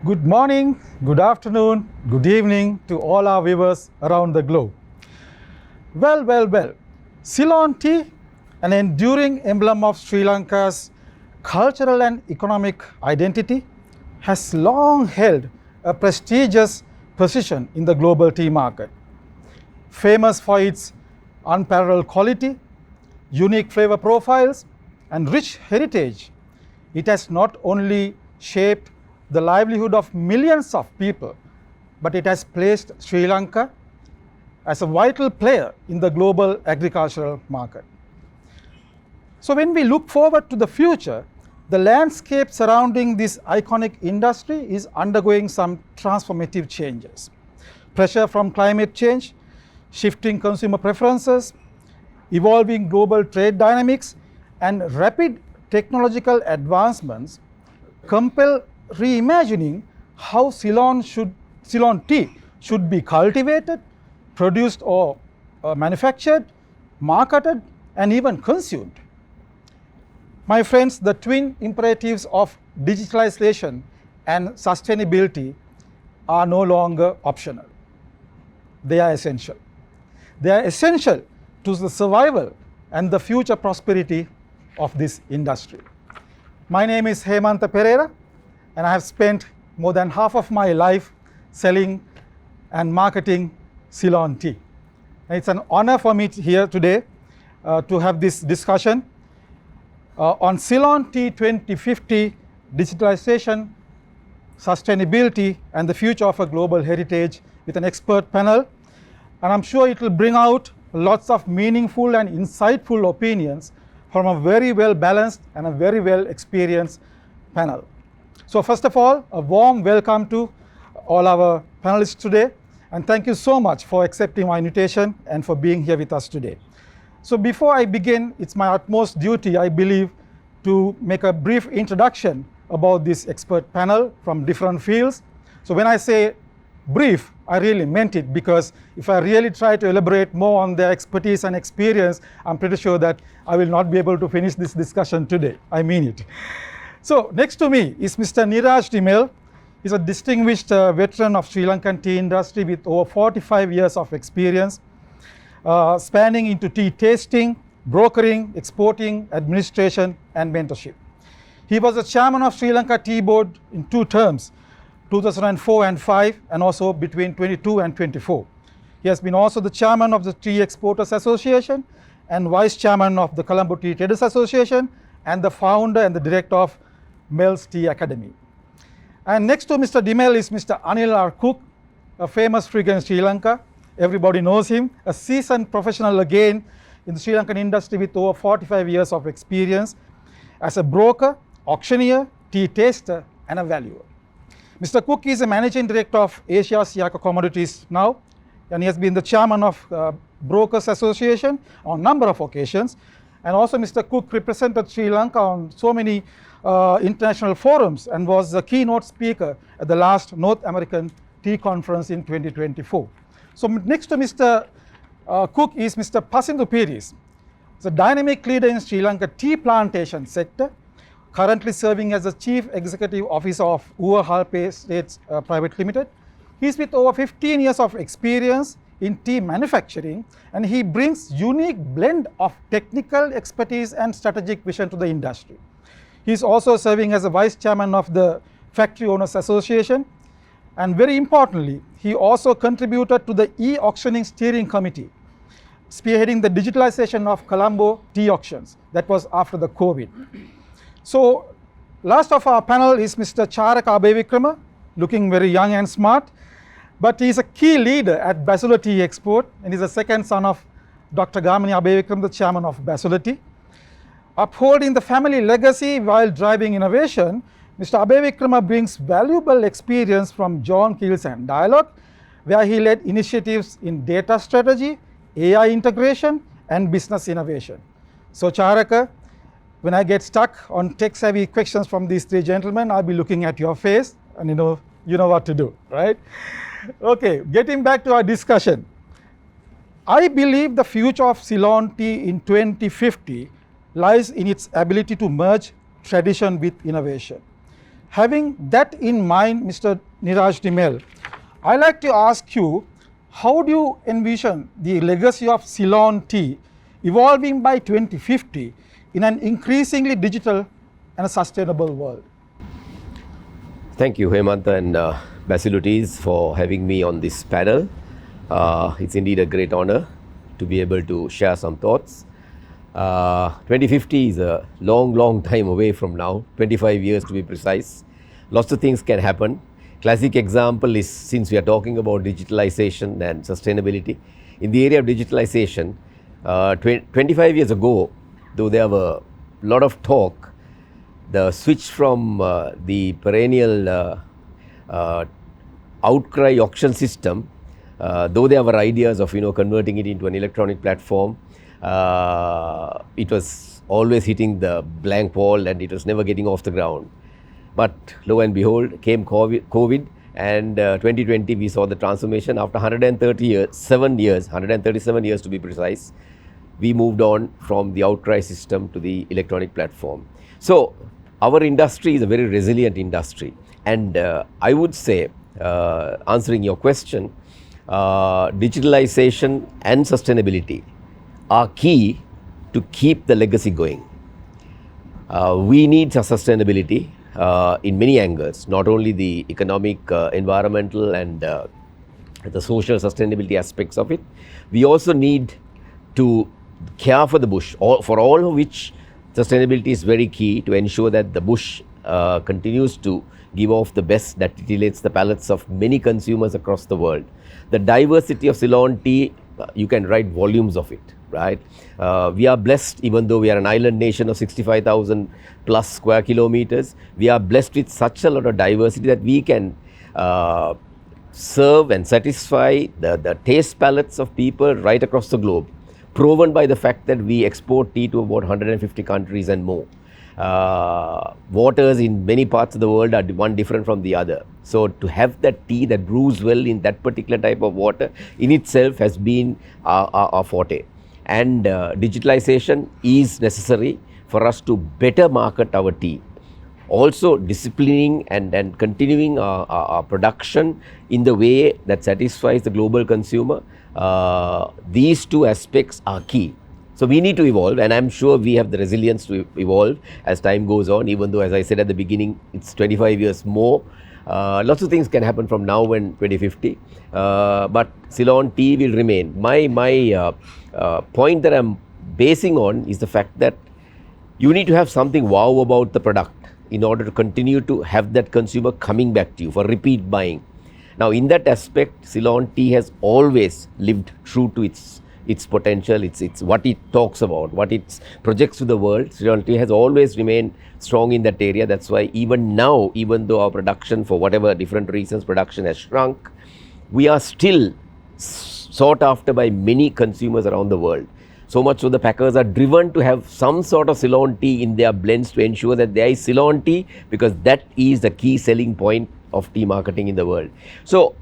Good morning, good afternoon, good evening to all our viewers around the globe. Well. Ceylon tea, an enduring emblem of Sri Lanka's cultural and economic identity, has long held a prestigious position in the global tea market. Famous for its unparalleled quality, unique flavor profiles, and rich heritage, it has not only shaped the livelihood of millions of people, but it has placed Sri Lanka as a vital player in the global agricultural market. So when we look forward to the future, the landscape surrounding this iconic industry is undergoing some transformative changes. Pressure from climate change, shifting consumer preferences, evolving global trade dynamics, and rapid technological advancements compel reimagining how Ceylon tea should be cultivated, produced or manufactured, marketed, and even consumed. My friends, the twin imperatives of digitalization and sustainability are no longer optional. They are essential. They are essential to the survival and the future prosperity of this industry. My name is Hemantha Pereira, and I have spent more than half of my life selling and marketing Ceylon tea. And it's an honor for me here today to have this discussion on Ceylon Tea 2050, digitalization, sustainability, and the future of a global heritage with an expert panel. And I'm sure it will bring out lots of meaningful and insightful opinions from a very well balanced and a very well experienced panel. So first of all, a warm welcome to all our panelists today, and thank you so much for accepting my invitation and for being here with us today. So before I begin, it's my utmost duty, I believe, to make a brief introduction about this expert panel from different fields. So when I say brief, I really meant it, because if I really try to elaborate more on their expertise and experience, I'm pretty sure that I will not be able to finish this discussion today. I mean it. So next to me is Mr. Niraj Dimel. He's a distinguished veteran of Sri Lankan tea industry with over 45 years of experience, spanning into tea tasting, brokering, exporting, administration, and mentorship. He was the chairman of Sri Lanka Tea Board in 2 terms, 2004 and 5, and also between 22 and 24. He has been also the chairman of the Tea Exporters Association and vice chairman of the Colombo Tea Traders Association, and the founder and the director of Mel's Tea Academy. And next to Mr. Dimel is Mr. Anil R. Cook, a famous figure in Sri Lanka. Everybody knows him, a seasoned professional again in the Sri Lankan industry with over 45 years of experience as a broker, auctioneer, tea taster, and a valuer. Mr. Cook is a managing director of Asia Siaka Commodities now, and he has been the chairman of Brokers Association on a number of occasions. And also Mr. Cook represented Sri Lanka on so many international forums and was the keynote speaker at the last North American Tea Conference in 2024. So next to Mr. Cook is Mr. Pasindu Piris. He's a dynamic leader in Sri Lanka tea plantation sector, currently serving as the Chief Executive Officer of Ua Halpe Estates Private Limited. He's with over 15 years of experience in tea manufacturing, and he brings unique blend of technical expertise and strategic vision to the industry. He's also serving as a vice chairman of the Factory Owners Association, and very importantly, he also contributed to the e-auctioning steering committee, spearheading the digitalization of Colombo tea auctions. That was after the COVID. So last of our panel is Mr. Charaka Abevikrama, looking very young and smart, but he's a key leader at Basilur Tea Export, and he's the second son of Dr. Gamini Abevikram, the chairman of Basilur Tea. Upholding the family legacy while driving innovation, Mr. Abevikrama brings valuable experience from John Keels and Dialogue, where he led initiatives in data strategy, AI integration, and business innovation. So Charaka, when I get stuck on tech-savvy questions from these 3 gentlemen, I'll be looking at your face, and you know what to do, right? Okay, getting back to our discussion. I believe the future of Ceylon tea in 2050 lies in its ability to merge tradition with innovation. Having that in mind, Mr. Niraj Dimel, I'd like to ask you, how do you envision the legacy of Ceylon tea evolving by 2050 in an increasingly digital and sustainable world? Thank you, Hemant and Basilur Tea for having me on this panel. It's indeed a great honor to be able to share some thoughts. 2050 is a long, long time away from now, 25 years to be precise. Lots of things can happen. Classic example is, since we are talking about digitalization and sustainability, in the area of digitalization, 25 years ago, though there were a lot of talk, the switch from the perennial outcry auction system, though there were ideas of converting it into an electronic platform, it was always hitting the blank wall and it was never getting off the ground. But lo and behold, came COVID, and 2020 we saw the transformation. After 137 years to be precise, we moved on from the outcry system to the electronic platform. So our industry is a very resilient industry, and I would say, answering your question, digitalization and sustainability are key to keep the legacy going. We need sustainability in many angles, not only the economic, environmental and the social sustainability aspects of it. We also need to care for the bush, for all of which sustainability is very key, to ensure that the bush continues to give off the best that titillates the palates of many consumers across the world. The diversity of Ceylon tea, you can write volumes of it, right? We are blessed, even though we are an island nation of 65,000 plus square kilometers, we are blessed with such a lot of diversity that we can serve and satisfy the taste palates of people right across the globe, proven by the fact that we export tea to about 150 countries and more. Waters in many parts of the world are one different from the other. So to have that tea that brews well in that particular type of water in itself has been our forte. And digitalization is necessary for us to better market our tea. Also disciplining and continuing our production in the way that satisfies the global consumer. These two aspects are key. So we need to evolve, and I'm sure we have the resilience to evolve as time goes on, even though, as I said at the beginning, it's 25 years more. Lots of things can happen from now and 2050, but Ceylon tea will remain. My point that I'm basing on is the fact that you need to have something wow about the product in order to continue to have that consumer coming back to you for repeat buying. Now, in that aspect, Ceylon tea has always lived true to its potential, it's what it talks about, what it projects to the world. Ceylon tea has always remained strong in that area. That's why even now, even though our production, for whatever different reasons, production has shrunk, we are still sought after by many consumers around the world. So much so the packers are driven to have some sort of Ceylon tea in their blends to ensure that there is Ceylon tea, because that is the key selling point of tea marketing in the world. So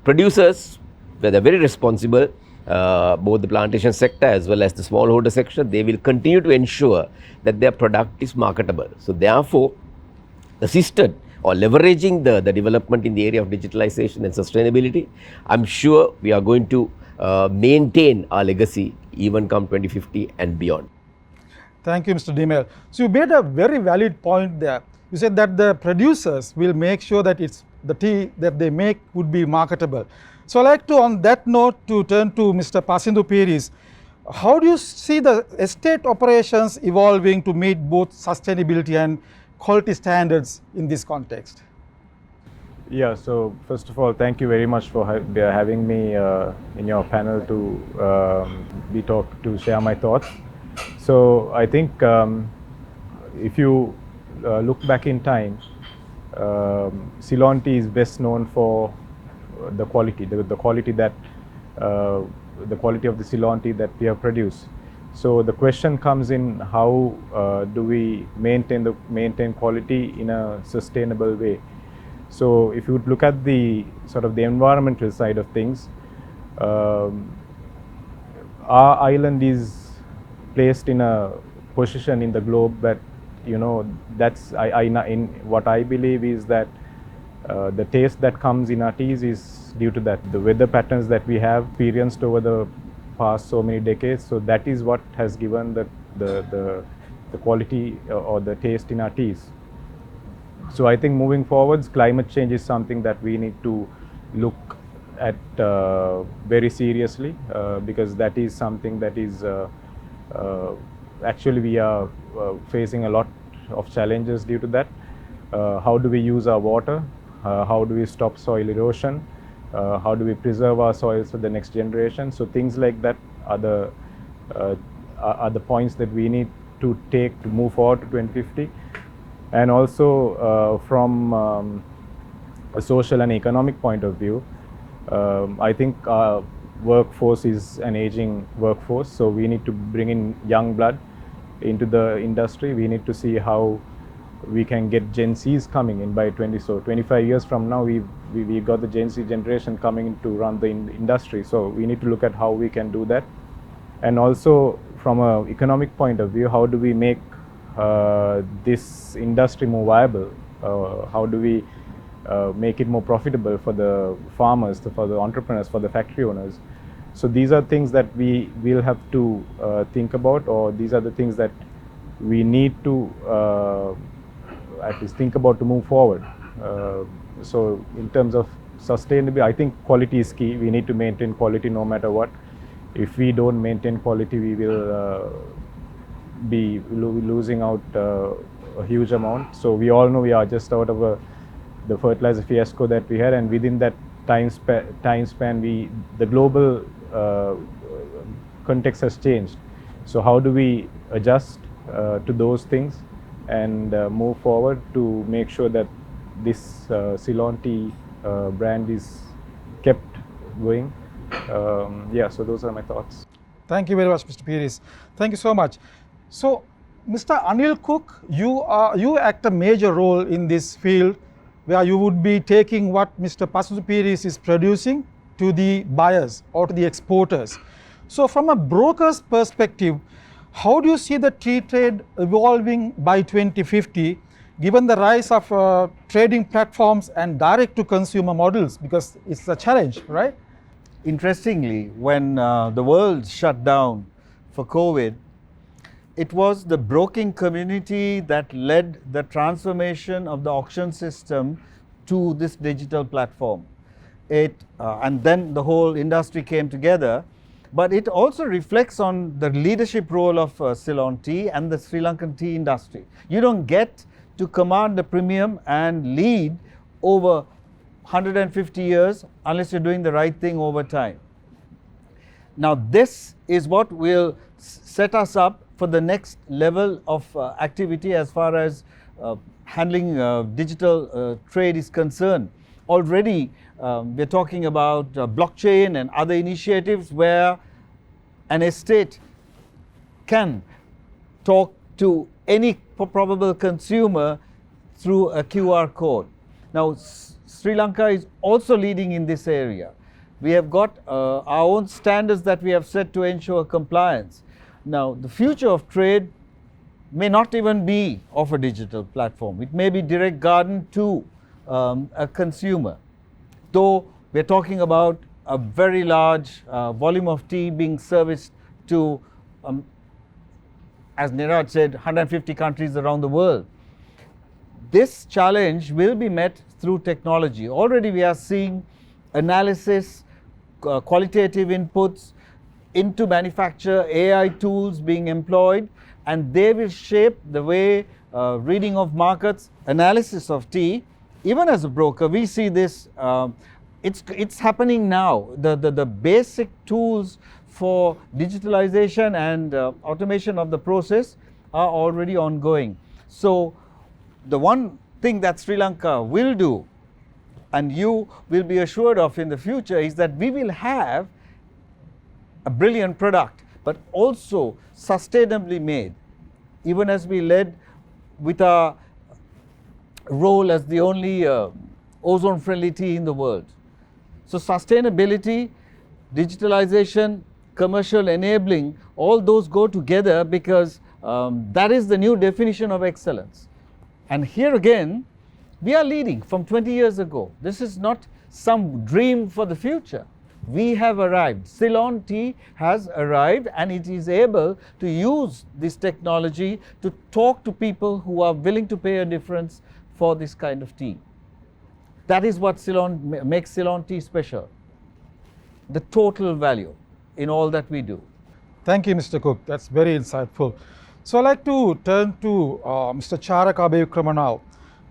producers, they're very responsible, both the plantation sector as well as the smallholder sector, they will continue to ensure that their product is marketable. So therefore, assisted or leveraging the development in the area of digitalization and sustainability, I'm sure we are going to maintain our legacy even come 2050 and beyond. Thank you, Mr. Dimel. So you made a very valid point there. You said that the producers will make sure that the tea that they make would be marketable. So I'd like to, on that note, to turn to Mr. Pasindu Piris. How do you see the estate operations evolving to meet both sustainability and quality standards in this context? Yeah, so first of all, thank you very much for having me in your panel to share my thoughts. So I think if you look back in time, Ceylon tea is best known for the quality, the quality of the Ceylon tea that we have produced. So the question comes in, how do we maintain quality in a sustainable way? So if you would look at the sort of the environmental side of things, our island is placed in a position in the globe that you know, that's in what I believe is that the taste that comes in our teas is due to that, the weather patterns that we have experienced over the past so many decades. So that is what has given the quality or the taste in our teas. So I think moving forwards, climate change is something that we need to look at very seriously, because that is something that is actually we are facing a lot of challenges due to that. How do we use our water? How do we stop soil erosion? How do we preserve our soils for the next generation? So things like that are the points that we need to take to move forward to 2050. And also from a social and economic point of view, I think our workforce is an aging workforce, so we need to bring in young blood into the industry. We need to see how we can get Gen Zs coming in by 25 years from now. We got the Gen Z generation coming in to run the industry, so we need to look at how we can do that. And also from an economic point of view, how do we make this industry more viable? How do we make it more profitable for the farmers, for the entrepreneurs, for the factory owners? So these are things that we will have to think about, or these are the things that we need to at least think about to move forward. So in terms of sustainability, I think quality is key. We need to maintain quality no matter what. If we don't maintain quality, we will be losing out a huge amount. So we all know we are just out of the fertilizer fiasco that we had, and within that time span, the global context has changed. So how do we adjust to those things and move forward to make sure that this Ceylon Tea brand is kept going? Yeah, so those are my thoughts. Thank you very much, Mr. Piris. Thank you so much. So, Mr. Anil Cook, you act a major role in this field, where you would be taking what Mr. Basilur Piris is producing to the buyers or to the exporters. So from a broker's perspective, how do you see the tea trade evolving by 2050, given the rise of trading platforms and direct-to-consumer models? Because it's a challenge, right? Interestingly, when the world shut down for COVID, it was the broking community that led the transformation of the auction system to this digital platform. And then the whole industry came together, but it also reflects on the leadership role of Ceylon Tea and the Sri Lankan tea industry. You don't get to command the premium and lead over 150 years unless you're doing the right thing over time. Now this is what will set us up for the next level of activity as far as handling digital trade is concerned. Already we're talking about blockchain and other initiatives where an estate can talk to any probable consumer through a QR code. Now Sri Lanka is also leading in this area. We have got our own standards that we have set to ensure compliance. Now, the future of trade may not even be of a digital platform. It may be direct garden to a consumer. Though we're talking about a very large volume of tea being serviced to, as Niraj said, 150 countries around the world. This challenge will be met through technology. Already we are seeing analysis, qualitative inputs into manufacture, AI tools being employed, and they will shape the way reading of markets, analysis of tea. Even as a broker, we see this, it's happening now. The basic tools for digitalization and automation of the process are already ongoing. So the one thing that Sri Lanka will do, and you will be assured of in the future, is that we will have a brilliant product, but also sustainably made, even as we led with our role as the only ozone-friendly tea in the world. So sustainability, digitalization, commercial enabling, all those go together, because That is the new definition of excellence. And here again, we are leading from 20 years ago. This is not some dream for the future. We have arrived. Ceylon Tea has arrived, and it is able to use this technology to talk to people who are willing to pay a difference for this kind of tea. That is what makes Ceylon Tea special. The total value in all that we do. Thank you, Mr. Cook. That's very insightful. So I'd like to turn to Mr. Charaka Abhikrama now.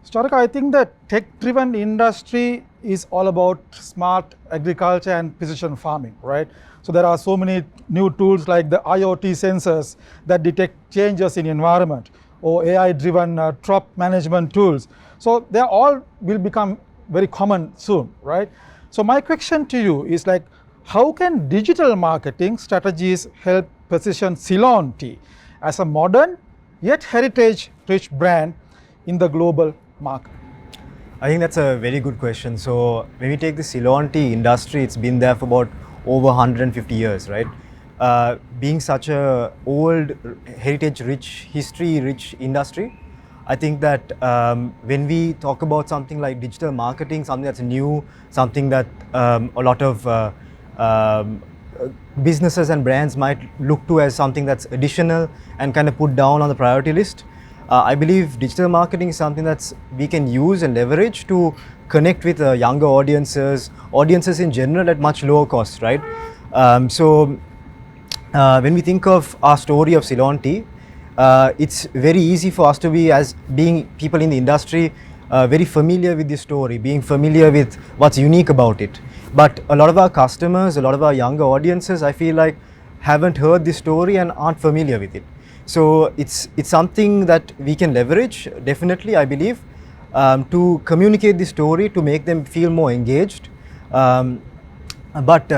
Charaka, I think that tech-driven industry is all about smart agriculture and precision farming, right? So there are so many new tools like the IoT sensors that detect changes in environment, or AI-driven crop management tools. So they all will become very common soon, right? So my question to you is like, how can digital marketing strategies help position Ceylon Tea as a modern yet heritage-rich brand in the global market? I think that's a very good question. So when we take the Ceylon Tea industry, it's been there for about over 150 years, right? Being such a old, heritage-rich, history-rich industry, I think that when we talk about something like digital marketing, something that's new, something that a lot of businesses and brands might look to as something that's additional and kind of put down on the priority list, I believe digital marketing is something that we can use and leverage to connect with younger audiences in general at much lower cost, right? So when we think of our story of Ceylon Tea, it's very easy for us to be, as being people in the industry, very familiar with this story, being familiar with what's unique about it. But a lot of our customers, a lot of our younger audiences, I feel like haven't heard this story and aren't familiar with it. So it's something that we can leverage, definitely, I believe, to communicate the story, to make them feel more engaged. But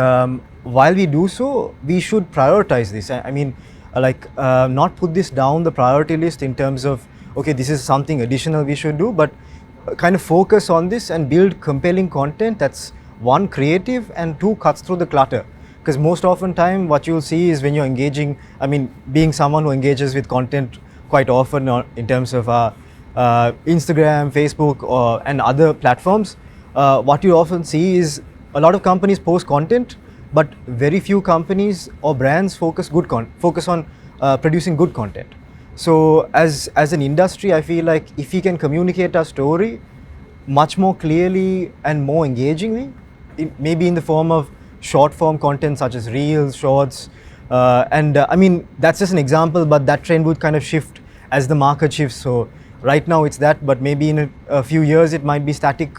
while we do so, we should prioritize this. I mean, not put this down the priority list in terms of, okay, this is something additional we should do, but kind of focus on this and build compelling content that's, one, creative, and two, cuts through the clutter. Because most often time what you'll see is when you're engaging, I mean, being someone who engages with content quite often in terms of Instagram, Facebook, and other platforms, what you often see is a lot of companies post content, but very few companies or brands focus on producing good content. So as an industry, I feel like if we can communicate our story much more clearly and more engagingly, maybe in the form of short form content such as reels, shorts, I mean, that's just an example, but that trend would kind of shift as the market shifts. So right now it's that, but maybe in a few years it might be static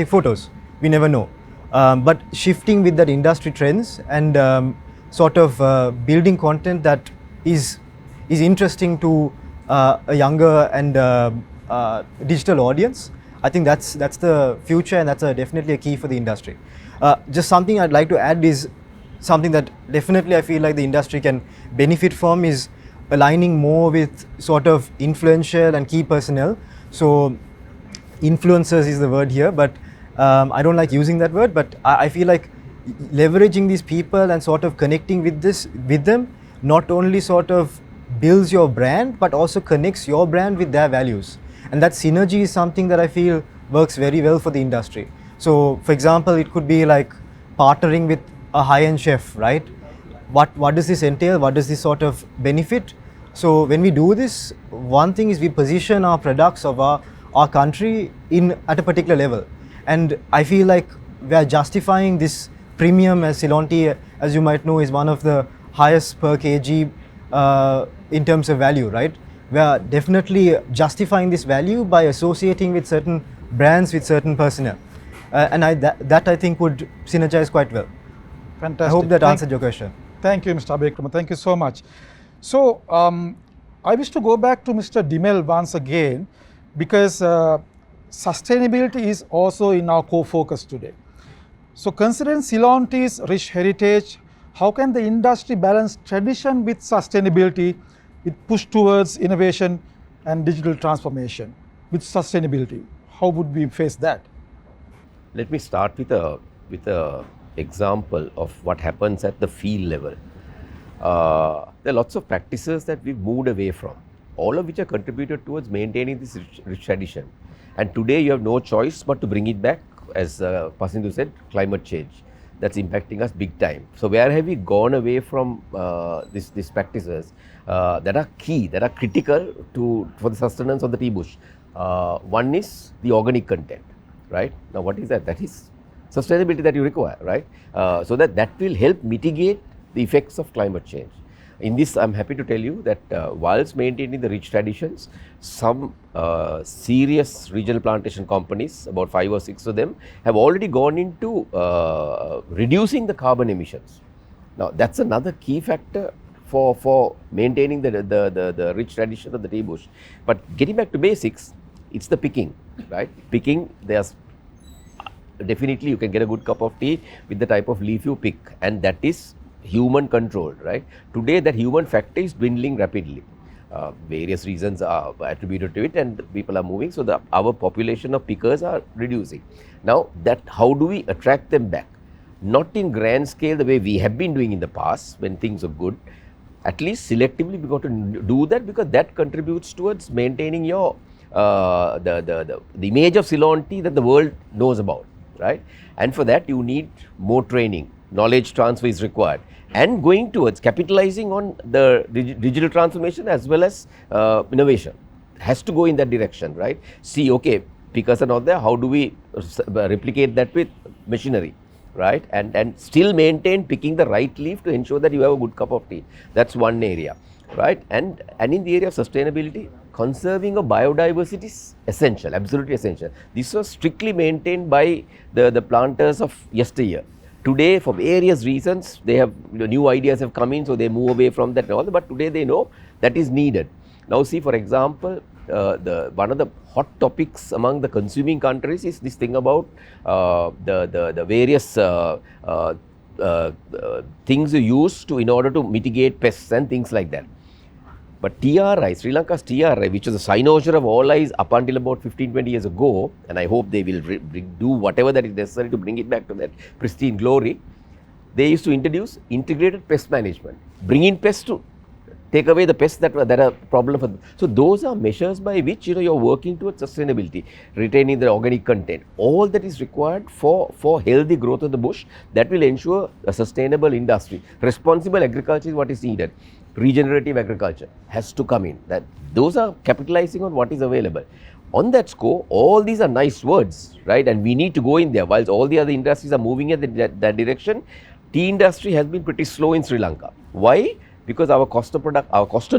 photos. We never know. But shifting with that industry trends and sort of building content that is interesting to a younger and digital audience, I think that's the future, and that's definitely a key for the industry. Just something I'd like to add is something that definitely I feel like the industry can benefit from is aligning more with sort of influential and key personnel. So influencers is the word here, but I don't like using that word, but I feel like leveraging these people and sort of connecting with them not only sort of builds your brand, but also connects your brand with their values. And that synergy is something that I feel works very well for the industry. So for example, it could be like partnering with a high-end chef, right? What does this entail? What does this sort of benefit? So when we do this, one thing is we position our products of our country at a particular level. And I feel like we are justifying this premium, as Ceylon Tea, as you might know, is one of the highest per kg in terms of value, right? We are definitely justifying this value by associating with certain brands, with certain personnel. And that I think would synergize quite well. Fantastic. I hope that answered your question. Thank you, Mr. Abhikrama. Thank you so much. So I wish to go back to Mr. Dimel once again, because sustainability is also in our core focus today. So considering Ceylon Tea's rich heritage, how can the industry balance tradition with sustainability, with push towards innovation and digital transformation with sustainability? How would we face that? Let me start with a example of what happens at the field level. there are lots of practices that we've moved away from, all of which are contributed towards maintaining this rich tradition. And today you have no choice but to bring it back, as Pasindu said, climate change. That's impacting us big time. So where have we gone away from these practices that are key, that are critical for the sustenance of the tea bush? One is the organic content, right? Now what is that? That is sustainability that you require, right? So that will help mitigate the effects of climate change. In this, I'm happy to tell you that whilst maintaining the rich traditions, some serious regional plantation companies, about 5 or 6 of them, have already gone into reducing the carbon emissions. Now, that's another key factor for maintaining the rich tradition of the tea bush. But getting back to basics, it's the picking, right? Picking, there's definitely you can get a good cup of tea with the type of leaf you pick, and that is human controlled, right? Today that human factor is dwindling rapidly. Various reasons are attributed to it, and people are moving, so our population of pickers are reducing. Now how do we attract them back? Not in grand scale the way we have been doing in the past when things are good. At least selectively we got to do that, because that contributes towards maintaining your the image of Ceylon tea that the world knows about, right? And for that you need more training, knowledge transfer is required, and going towards capitalizing on the digital transformation as well as innovation has to go in that direction, right? See, okay, pickers are not there, how do we replicate that with machinery, right? And still maintain picking the right leaf to ensure that you have a good cup of tea. That's one area, right? And in the area of sustainability, conserving of biodiversity is essential, absolutely essential. This was strictly maintained by the planters of yesteryear. Today, for various reasons, they have new ideas have come in, so they move away from that and all. But today they know that is needed. Now, see, for example, one of the hot topics among the consuming countries is this thing about the various things you use in order to mitigate pests and things like that. But TRI, Sri Lanka's TRI, which was a cynosure of all eyes up until about 15-20 years ago, and I hope they will do whatever that is necessary to bring it back to that pristine glory, they used to introduce integrated pest management, bring in pests to take away the pests that are a problem for them. So those are measures by which you're working towards sustainability, retaining the organic content. All that is required for healthy growth of the bush that will ensure a sustainable industry. Responsible agriculture is what is needed. Regenerative agriculture has to come in. Those are capitalizing on what is available. On that score, all these are nice words, right? And we need to go in there. Whilst all the other industries are moving in that direction, tea industry has been pretty slow in Sri Lanka. Why? Because our cost of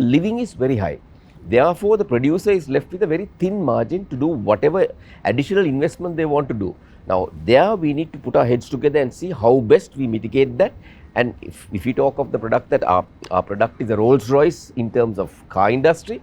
living is very high. Therefore, the producer is left with a very thin margin to do whatever additional investment they want to do. Now, there we need to put our heads together and see how best we mitigate that. And if we talk of the product, that our product is a Rolls Royce in terms of car industry,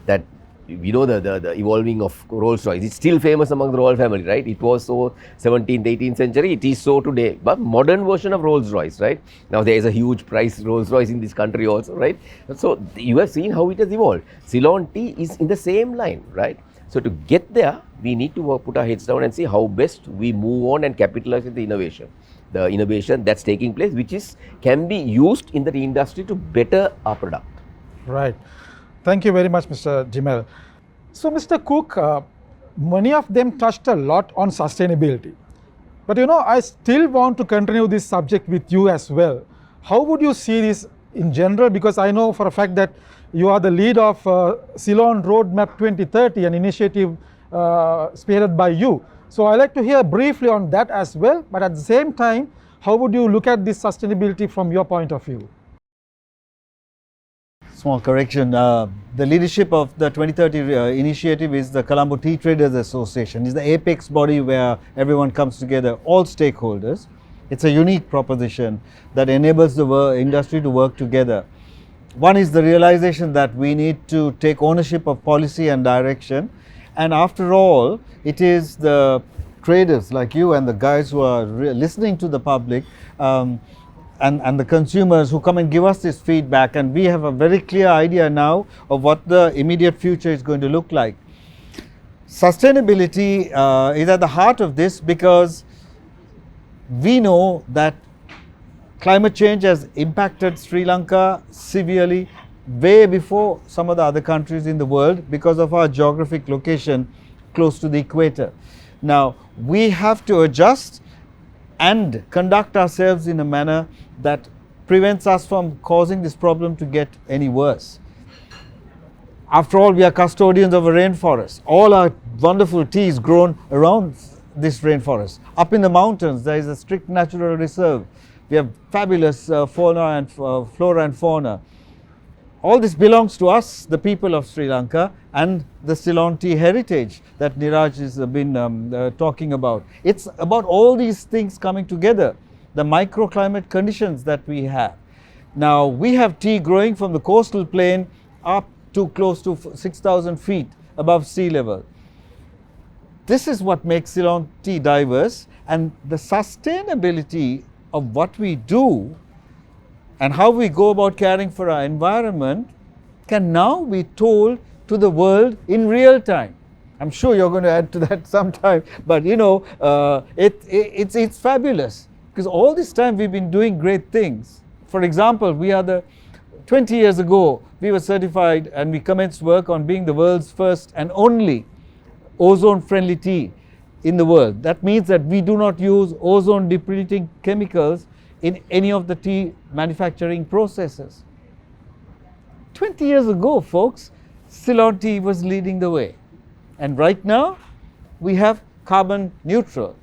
that the evolving of Rolls Royce. It's still famous among the royal family, right? It was so 17th, 18th century, it is so today. But modern version of Rolls Royce, right? Now there is a huge price Rolls Royce in this country also, right? So you have seen how it has evolved. Ceylon tea is in the same line, right? So to get there, we need to put our heads down and see how best we move on and capitalize on the innovation that's taking place, which can be used in the industry to better our product. Right. Thank you very much, Mr. Jimel. So, Mr. Cook, many of them touched a lot on sustainability. But I still want to continue this subject with you as well. How would you see this in general? Because I know for a fact that you are the lead of Ceylon Roadmap 2030, an initiative spearheaded by you. So I'd like to hear briefly on that as well. But at the same time, how would you look at this sustainability from your point of view? Small correction. The leadership of the 2030 initiative is the Colombo Tea Traders Association. It's the apex body where everyone comes together, all stakeholders. It's a unique proposition that enables the industry to work together. One is the realization that we need to take ownership of policy and direction. And after all, it is the traders like you and the guys who are listening to the public and the consumers who come and give us this feedback, and we have a very clear idea now of what the immediate future is going to look like. Sustainability is at the heart of this, because we know that Climate change has impacted Sri Lanka severely, way before some of the other countries in the world, because of our geographic location close to the equator. Now, we have to adjust and conduct ourselves in a manner that prevents us from causing this problem to get any worse. After all, we are custodians of a rainforest. All our wonderful tea is grown around this rainforest. Up in the mountains, there is a strict natural reserve. We have fabulous flora and fauna. All this belongs to us, the people of Sri Lanka, and the Ceylon tea heritage that Niraj has been talking about. It's about all these things coming together, the microclimate conditions that we have. Now, we have tea growing from the coastal plain up to close to 6,000 feet above sea level. This is what makes Ceylon tea diverse, and the sustainability of what we do and how we go about caring for our environment can now be told to the world in real time. I'm sure you're going to add to that sometime, but you know, it's fabulous, because all this time we've been doing great things. For example, 20 years ago, we were certified and we commenced work on being the world's first and only ozone-friendly tea in the world. That means that we do not use ozone-depleting chemicals in any of the tea manufacturing processes. 20 years ago, folks, Ceylon tea was leading the way. And right now, we have carbon neutral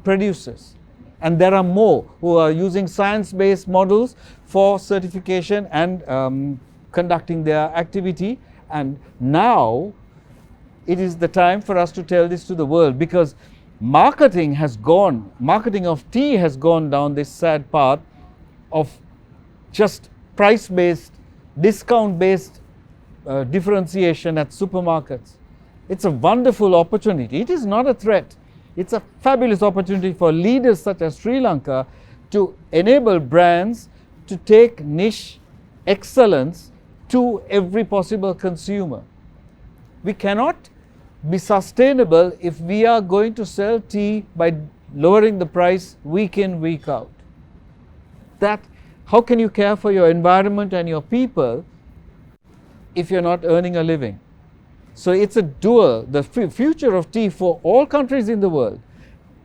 producers. And there are more who are using science-based models for certification and conducting their activity. And now, it is the time for us to tell this to the world, because marketing of tea has gone down this sad path of just price-based, discount-based differentiation at supermarkets. It's a wonderful opportunity. It is not a threat. It's a fabulous opportunity for leaders such as Sri Lanka to enable brands to take niche excellence to every possible consumer. We cannot be sustainable if we are going to sell tea by lowering the price week in, week out. How can you care for your environment and your people if you're not earning a living? So it's a dual, the future of tea for all countries in the world.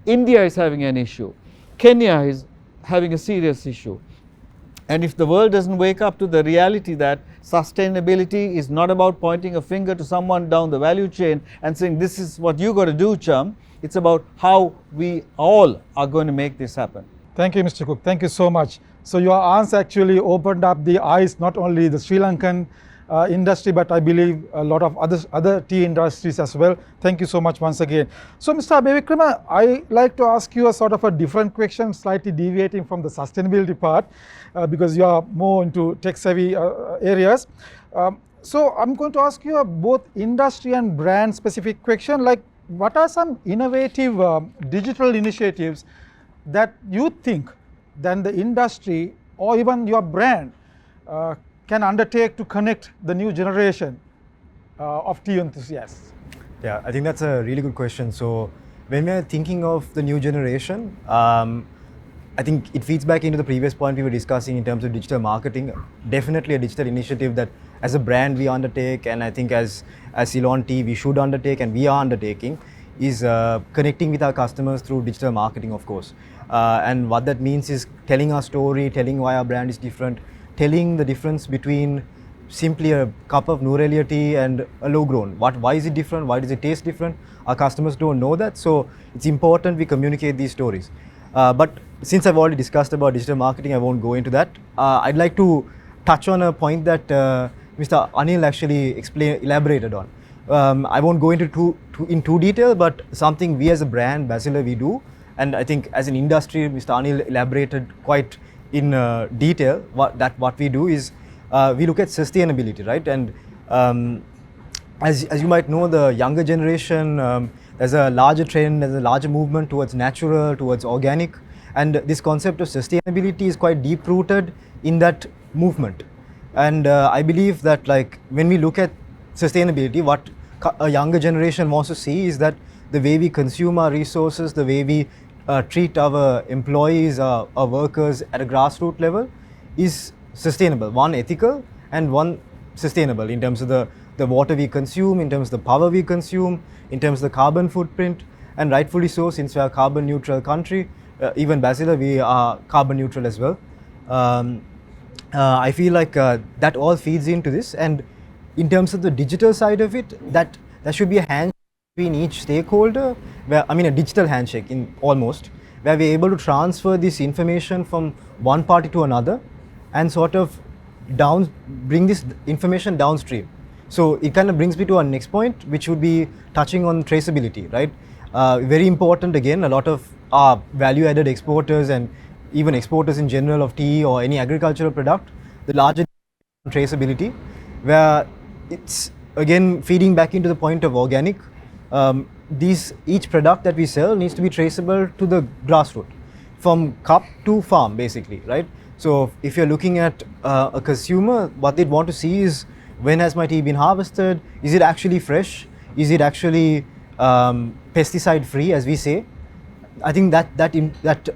India is having an issue. Kenya is having a serious issue. And if the world doesn't wake up to the reality that sustainability is not about pointing a finger to someone down the value chain and saying, this is what you got to do, chum. It's about how we all are going to make this happen. Thank you, Mr. Cook. Thank you so much. So your answer actually opened up the eyes, not only the Sri Lankan industry, but I believe a lot of other tea industries as well. Thank you so much once again. So Mr. Abevikrama, I like to ask you a sort of a different question, slightly deviating from the sustainability part, because you are more into tech-savvy areas. So I'm going to ask you a both industry and brand specific question, like what are some innovative digital initiatives that you think then the industry or even your brand can undertake to connect the new generation of tea enthusiasts? Yeah, I think that's a really good question. So when we're thinking of the new generation, I think it feeds back into the previous point we were discussing in terms of digital marketing. Definitely a digital initiative that as a brand we undertake, and I think as Ceylon Tea we should undertake and we are undertaking, is connecting with our customers through digital marketing, of course. And what that means is telling our story, telling why our brand is different, telling the difference between simply a cup of Nurelia tea and a low grown. Why is it different? Why does it taste different? Our customers don't know that, so it's important we communicate these stories. But since I've already discussed about digital marketing, I won't go into that. I'd like to touch on a point that Mr. Anil actually elaborated on. I won't go into too detail, but something we as a brand, Basilur, we do, and I think as an industry, Mr. Anil elaborated quite in detail. What we do is we look at sustainability, right? And as you might know, the younger generation, there's a larger trend, there's a larger movement towards natural, towards organic, and this concept of sustainability is quite deep rooted in that movement. And I believe that, like, when we look at sustainability, what a younger generation wants to see is that the way we consume our resources, the way we treat our employees, our workers at a grassroots level is sustainable. One ethical and one sustainable in terms of the water we consume, in terms of the power we consume, in terms of the carbon footprint, and rightfully so, since we are a carbon neutral country, even Basilur, we are carbon neutral as well. I feel like that all feeds into this, and in terms of the digital side of it, that there should be a handshake between each stakeholder, where I mean a digital handshake in almost, where we're able to transfer this information from one party to another, and sort of bring this information downstream. So it kind of brings me to our next point, which would be touching on traceability, right? Very important again. A lot of our value-added exporters and even exporters in general of tea or any agricultural product, the larger traceability, where it's again feeding back into the point of organic. Each product that we sell needs to be traceable to the grassroots, from cup to farm, basically, right? So if you're looking at a consumer, what they'd want to see is, when has my tea been harvested? Is it actually fresh? Is it actually pesticide free, as we say? I think that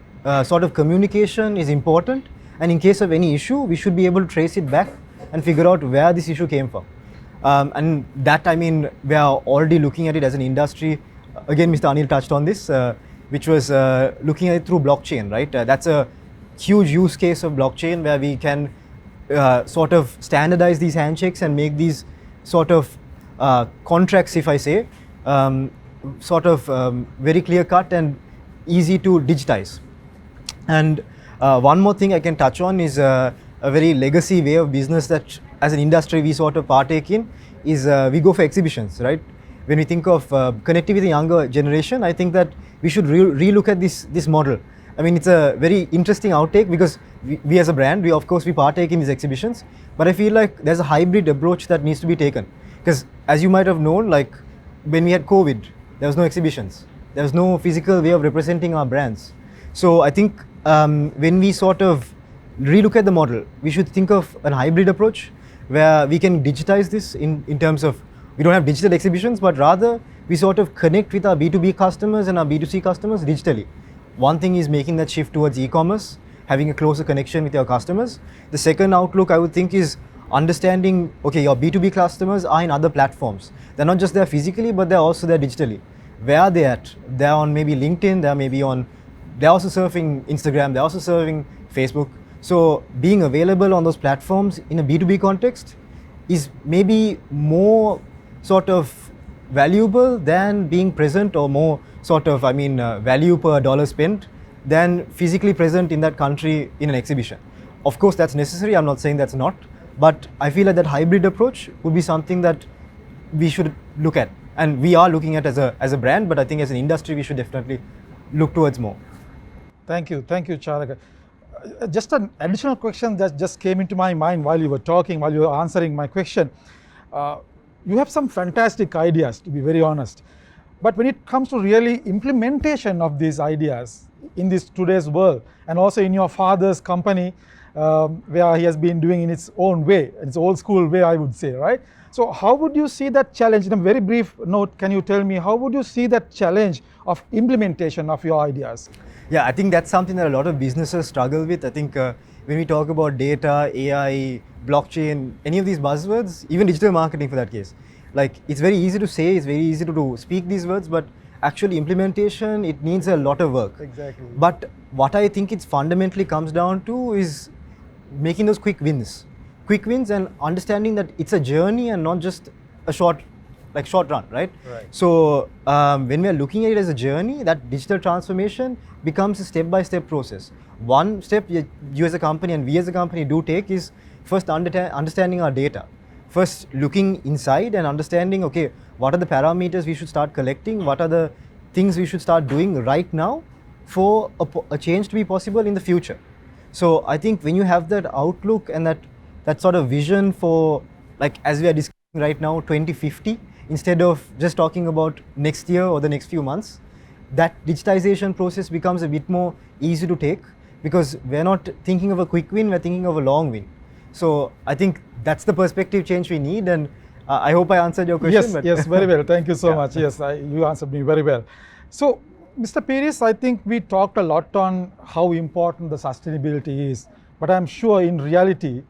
sort of communication is important, and in case of any issue, we should be able to trace it back and figure out where this issue came from. And that, I mean, we are already looking at it as an industry. Again, Mr. Anil touched on this, which was looking at it through blockchain, right? That's a huge use case of blockchain, where we can sort of standardize these handshakes and make these sort of contracts, if I say, sort of very clear cut and easy to digitize. And one more thing I can touch on is a very legacy way of business that as an industry we sort of partake in is we go for exhibitions, right? When we think of connecting with the younger generation, I think that we should re-look at this model. I mean, it's a very interesting outtake, because we as a brand, we partake in these exhibitions, but I feel like there's a hybrid approach that needs to be taken. Because as you might have known, like when we had COVID, there was no exhibitions. There was no physical way of representing our brands. So I think when we sort of relook at the model, we should think of a hybrid approach where we can digitize this in terms of, we don't have digital exhibitions, but rather we sort of connect with our B2B customers and our B2C customers digitally. One thing is making that shift towards e-commerce, having a closer connection with your customers. The second outlook I would think is understanding, okay, your B2B customers are in other platforms. They're not just there physically, but they're also there digitally. Where are they at? They're on maybe LinkedIn, they're also surfing Instagram, they're also surfing Facebook. So being available on those platforms in a B2B context is maybe more sort of valuable than being present, or more sort of, value per dollar spent than physically present in that country in an exhibition. Of course, that's necessary. I'm not saying that's not, but I feel like that hybrid approach would be something that we should look at, and we are looking at as a brand, but I think as an industry we should definitely look towards more. Thank you, Charaka. Just an additional question that just came into my mind while you were talking, while you were answering my question. You have some fantastic ideas, to be very honest. But when it comes to really implementation of these ideas in this today's world, and also in your father's company, where he has been doing in its own way, its old school way, I would say, right? So how would you see that challenge? In a very brief note, can you tell me how would you see that challenge of implementation of your ideas? Yeah, I think that's something that a lot of businesses struggle with. I think when we talk about data, AI, blockchain, any of these buzzwords, even digital marketing for that case, like it's very easy to say, it's very easy to speak these words, but actually implementation, it needs a lot of work. Exactly. But what I think it fundamentally comes down to is making those quick wins and understanding that it's a journey and not just a short run, right? So when we are looking at it as a journey, that digital transformation becomes a step-by-step process. One step you as a company and we as a company do take is first understanding our data. First looking inside and understanding, okay, what are the parameters we should start collecting? What are the things we should start doing right now for a change to be possible in the future? So I think when you have that outlook and that sort of vision for, like as we are discussing right now, 2050, instead of just talking about next year or the next few months, that digitization process becomes a bit more easy to take, because we're not thinking of a quick win, we're thinking of a long win. So I think that's the perspective change we need, and I hope I answered your question. Yes, very well. Thank you so much. Yes, you answered me very well. So Mr. Pires, I think we talked a lot on how important the sustainability is, but I'm sure in reality,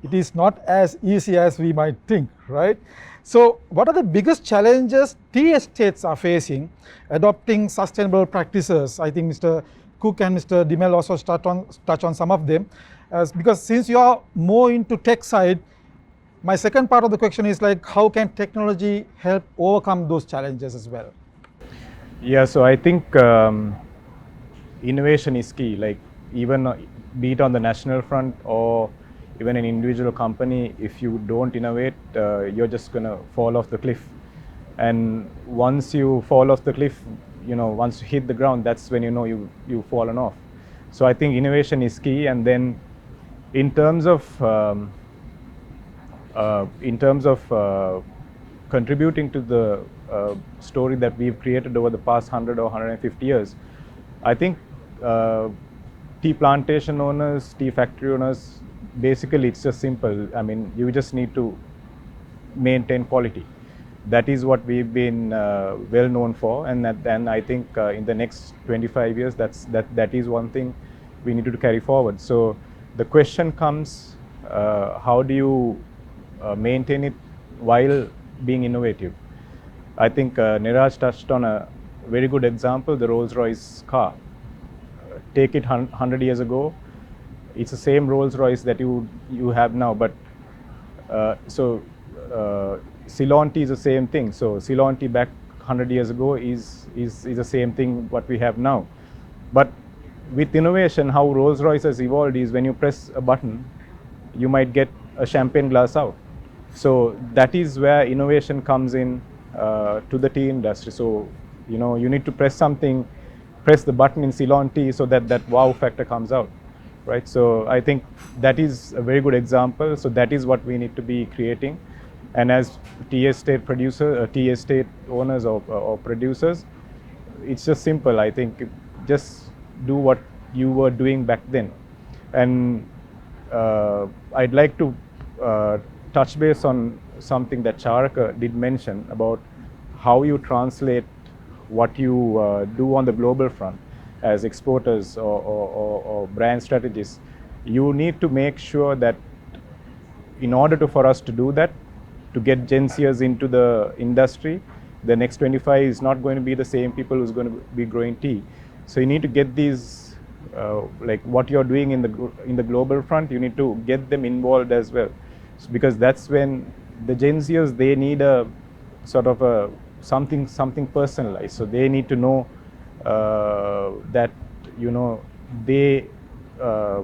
it is not as easy as we might think, right? So what are the biggest challenges tea estates are facing adopting sustainable practices? I think Mr. Cook and Mr. Dimel also touch on some of them, because since you are more into tech side, my second part of the question is like, how can technology help overcome those challenges as well? Yeah, so I think innovation is key. Like even be it on the national front or even an individual company, if you don't innovate, you're just gonna fall off the cliff. And once you fall off the cliff, once you hit the ground, that's when you've fallen off. So I think innovation is key. And then in terms of contributing to the story that we've created over the past 100 or 150 years, I think tea plantation owners, tea factory owners, basically it's just simple. I mean, you just need to maintain quality. That is what we've been well known for, and I think in the next 25 years, that is one thing we need to carry forward. So the question comes, how do you maintain it while being innovative? I think Niraj touched on a very good example, the Rolls-Royce car. Take it 100 years ago, it's the same Rolls-Royce that you have now, but Ceylon Tea is the same thing. So Ceylon Tea back 100 years ago is the same thing what we have now. But with innovation, how Rolls-Royce has evolved is when you press a button, you might get a champagne glass out. So that is where innovation comes in to the tea industry. So you need to press the button in Ceylon Tea so that wow factor comes out, right? So I think that is a very good example. So that is what we need to be creating. And as tea estate owners or producers, it's just simple. I think just do what you were doing back then. And I'd like to touch base on something that Charaka did mention about how you translate what you do on the global front as exporters or brand strategists. You need to make sure that in order for us to do that, to get Gen Zers into the industry, the next 25 is not going to be the same people who's going to be growing tea. So you need to get these, like what you're doing in the global front, you need to get them involved as well. So because that's when the Gen Zers, they need a sort of a something personalized. So they need to know that they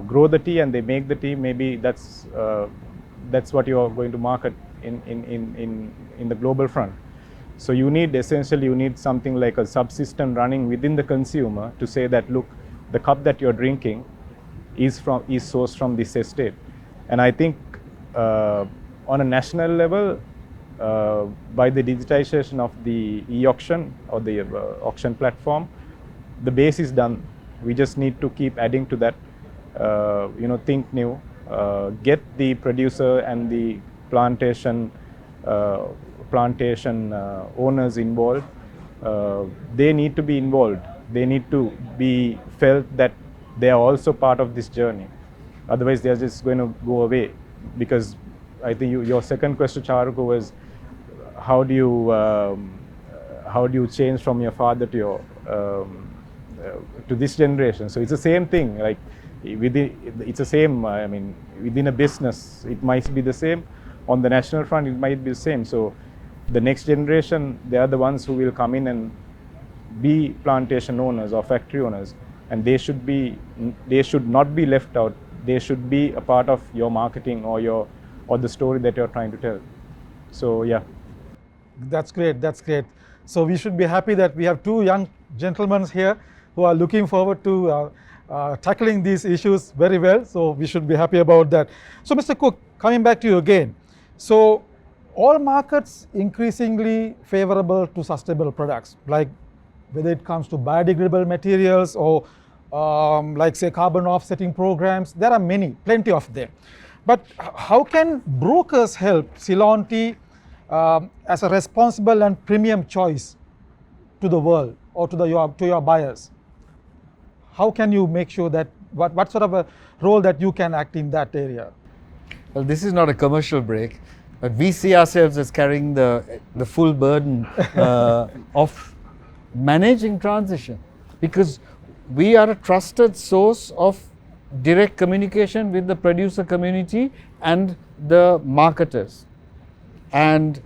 grow the tea and they make the tea. Maybe that's what you are going to market in the global front. So you need something like a subsystem running within the consumer to say that, look, the cup that you're drinking is sourced from this estate. And I think on a national level, by the digitization of the e-auction or the auction platform, the base is done. We just need to keep adding to that. Think new, get the producer and the plantation owners involved. They need to be involved. They need to be felt that they are also part of this journey. Otherwise, they are just going to go away. Because I think your second question, Charuko, was how do you change from your father to this generation? So it's the same thing. Like it's the same. I mean, within a business, it might be the same. On the national front, it might be the same. So the next generation, they are the ones who will come in and be plantation owners or factory owners, and they should not be left out. They should be a part of your marketing or the story that you're trying to tell. So yeah. That's great. That's great. So we should be happy that we have two young gentlemen here who are looking forward to tackling these issues very well. So we should be happy about that. So Mr. Cook, coming back to you again. So all markets increasingly favorable to sustainable products, like whether it comes to biodegradable materials or like say carbon offsetting programs. There are plenty of them. But how can brokers help Ceylon Tea as a responsible and premium choice to the world or to your buyers? How can you make sure that what sort of a role that you can act in that area? Well, this is not a commercial break, but we see ourselves as carrying the full burden of managing transition, because we are a trusted source of direct communication with the producer community and the marketers. And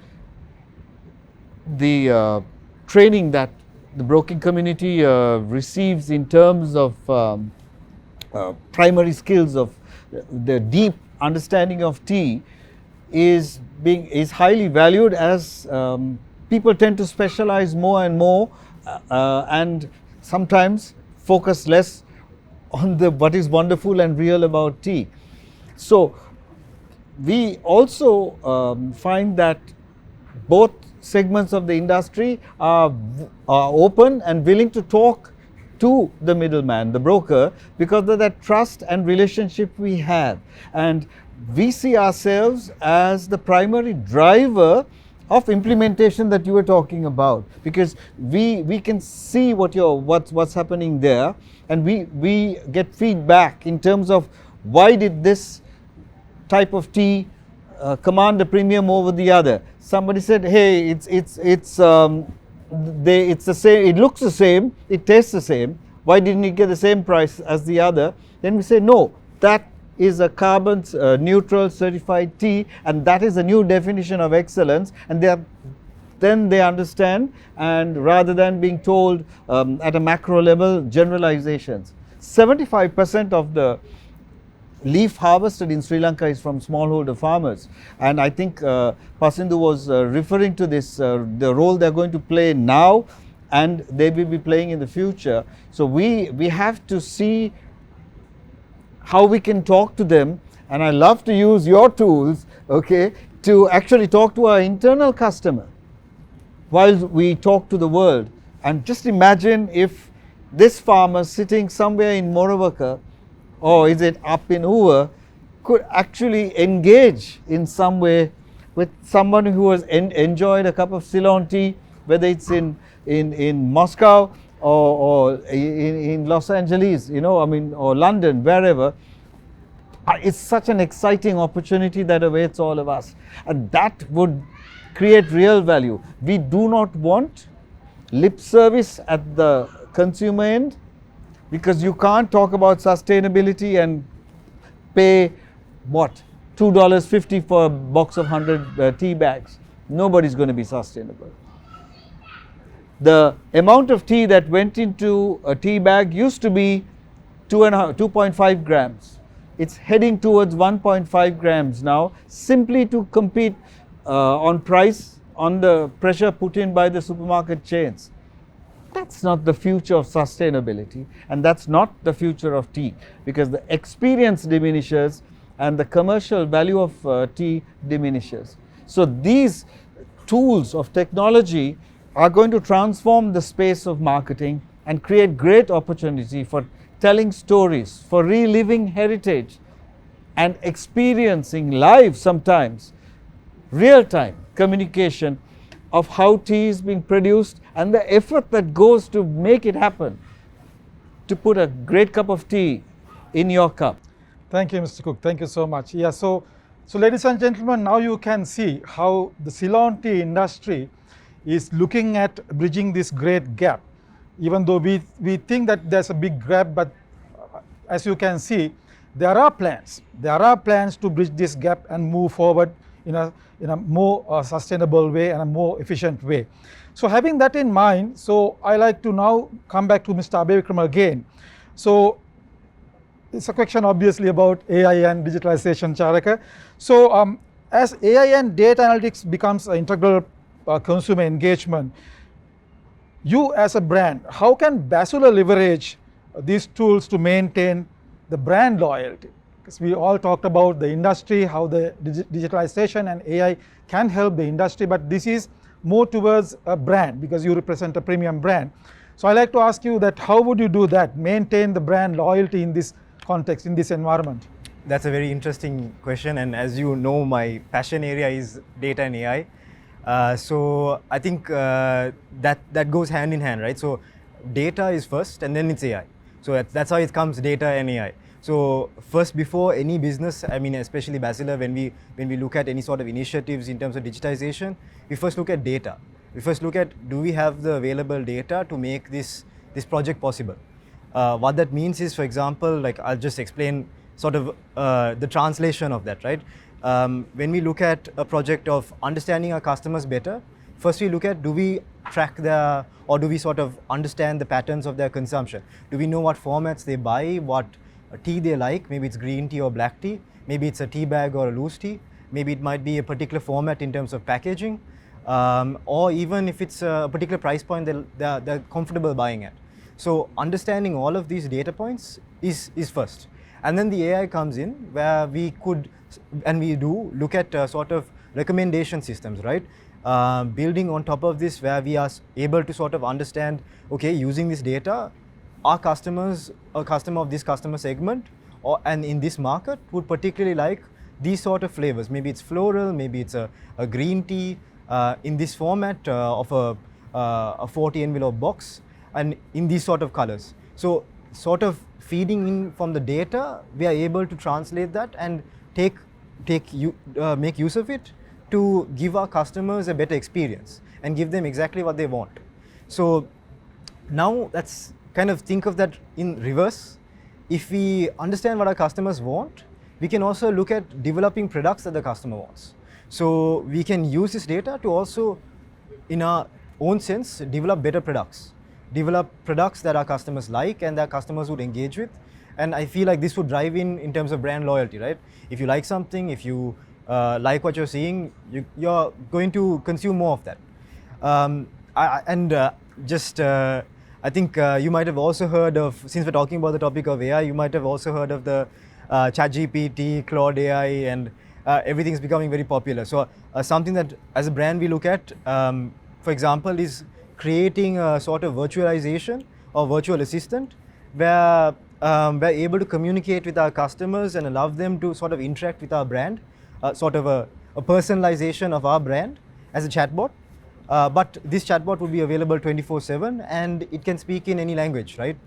the training that the broking community receives in terms of primary skills of the deep understanding of tea is highly valued, as people tend to specialize more and more and sometimes focus less on what is wonderful and real about tea. So we also find that both segments of the industry are open and willing to talk to the middleman, the broker, because of that trust and relationship we have. And we see ourselves as the primary driver of implementation that you were talking about, because we can see what's happening there, and we get feedback in terms of why did this type of tea command a premium over the other. Somebody said, hey, it's the same, it looks the same, it tastes the same, why didn't it get the same price as the other? Then we say, no, that is a carbon neutral certified tea, and that is a new definition of excellence, and then they understand, and rather than being told at a macro level generalizations. 75% of the leaf harvested in Sri Lanka is from smallholder farmers, and I think Pasindu was referring to this, the role they're going to play now and they will be playing in the future. So we have to see how we can talk to them, and I love to use your tools, okay, to actually talk to our internal customer while we talk to the world. And just imagine if this farmer sitting somewhere in Moravaka, or is it up in Uva, could actually engage in some way with someone who has enjoyed a cup of Ceylon tea, whether it's in Moscow or in Los Angeles, or London, wherever. It's such an exciting opportunity that awaits all of us, and that would create real value. We do not want lip service at the consumer end, because you can't talk about sustainability and pay what, $2.50 for a box of 100 tea bags. Nobody's going to be sustainable. The amount of tea that went into a tea bag used to be 2.5 grams. It's heading towards 1.5 grams now, simply to compete on price, on the pressure put in by the supermarket chains. That's not the future of sustainability, and that's not the future of tea, because the experience diminishes and the commercial value of tea diminishes. So these tools of technology are going to transform the space of marketing and create great opportunity for telling stories, for reliving heritage and experiencing live, sometimes real-time communication of how tea is being produced and the effort that goes to make it happen, to put a great cup of tea in your cup. Thank you, Mr. Cook. Thank you so much. Yeah, so ladies and gentlemen, now you can see how the Ceylon tea industry is looking at bridging this great gap. Even though we think that there's a big gap, but as you can see, there are plans. There are plans to bridge this gap and move forward in a more sustainable way and a more efficient way. So having that in mind, so I like to now come back to Mr. Abeyvikram again. So it's a question obviously about AI and digitalization, Charaka. So as AI and data analytics becomes an integral consumer engagement, you as a brand, how can Basilur leverage these tools to maintain the brand loyalty? Because we all talked about the industry, how the digitalization and AI can help the industry, but this is more towards a brand, because you represent a premium brand. So I like to ask you that how would you do that, maintain the brand loyalty in this context, in this environment? That's a very interesting question, and as you know, my passion area is data and AI. So I think that goes hand in hand, right? So data is first and then it's AI. So that's how it comes, data and AI. So first, before any business, I mean, especially Basilur, when we look at any sort of initiatives in terms of digitization, we first look at data. We first look at, do we have the available data to make this project possible? What that means is, for example, like I'll just explain sort of the translation of that, right? When we look at a project of understanding our customers better, first we look at, do we track their, or do we sort of understand the patterns of their consumption? Do we know what formats they buy, what tea they like? Maybe it's green tea or black tea. Maybe it's a tea bag or a loose tea. Maybe it might be a particular format in terms of packaging, or even if it's a particular price point they're comfortable buying at. So understanding all of these data points is first. And then the AI comes in, where we could, and we do, look at sort of recommendation systems, right? Building on top of this, where we are able to sort of understand, okay, using this data, our customers, a customer of this customer segment, and in this market would particularly like these sort of flavors. Maybe it's floral, maybe it's a green tea in this format of a 40 envelope box, and in these sort of colors. So sort of feeding in from the data, we are able to translate that and make use of it to give our customers a better experience and give them exactly what they want. So now let's kind of think of that in reverse. If we understand what our customers want, we can also look at developing products that the customer wants. So we can use this data to also, in our own sense, develop better products. Develop products that our customers like and that customers would engage with. And I feel like this would drive in terms of brand loyalty, right? If you like something, if you like what you're seeing, you're going to consume more of that. I think you might have also heard of, since we're talking about the topic of AI, you might have also heard of the ChatGPT, Claude AI, and everything's becoming very popular. So something that as a brand we look at, for example, is creating a sort of virtualization or virtual assistant where we're able to communicate with our customers and allow them to sort of interact with our brand, sort of a personalization of our brand as a chatbot. But this chatbot would be available 24/7 and it can speak in any language, right?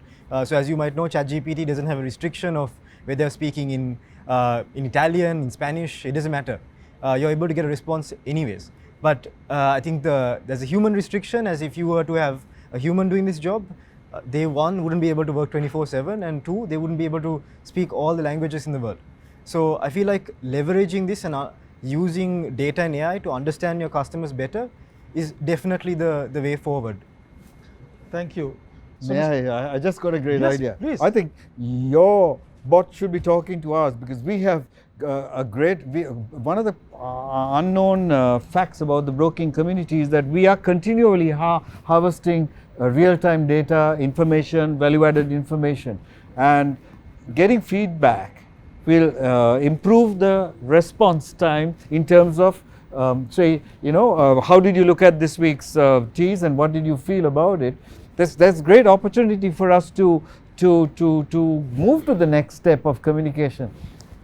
So as you might know, ChatGPT doesn't have a restriction of whether speaking in Italian, in Spanish, it doesn't matter. You're able to get a response anyways. But I think there's a human restriction, as if you were to have a human doing this job, they, one, wouldn't be able to work 24/7, and two, they wouldn't be able to speak all the languages in the world. So I feel like leveraging this and using data and AI to understand your customers better is definitely the way forward. Thank you. So I just got a great Yes, idea. please. I think your bot should be talking to us, because we have one of the unknown facts about the broking community is that we are continually harvesting real-time data, information, value-added information, and getting feedback will improve the response time in terms of how did you look at this week's teas and what did you feel about it? There's great opportunity for us to move to the next step of communication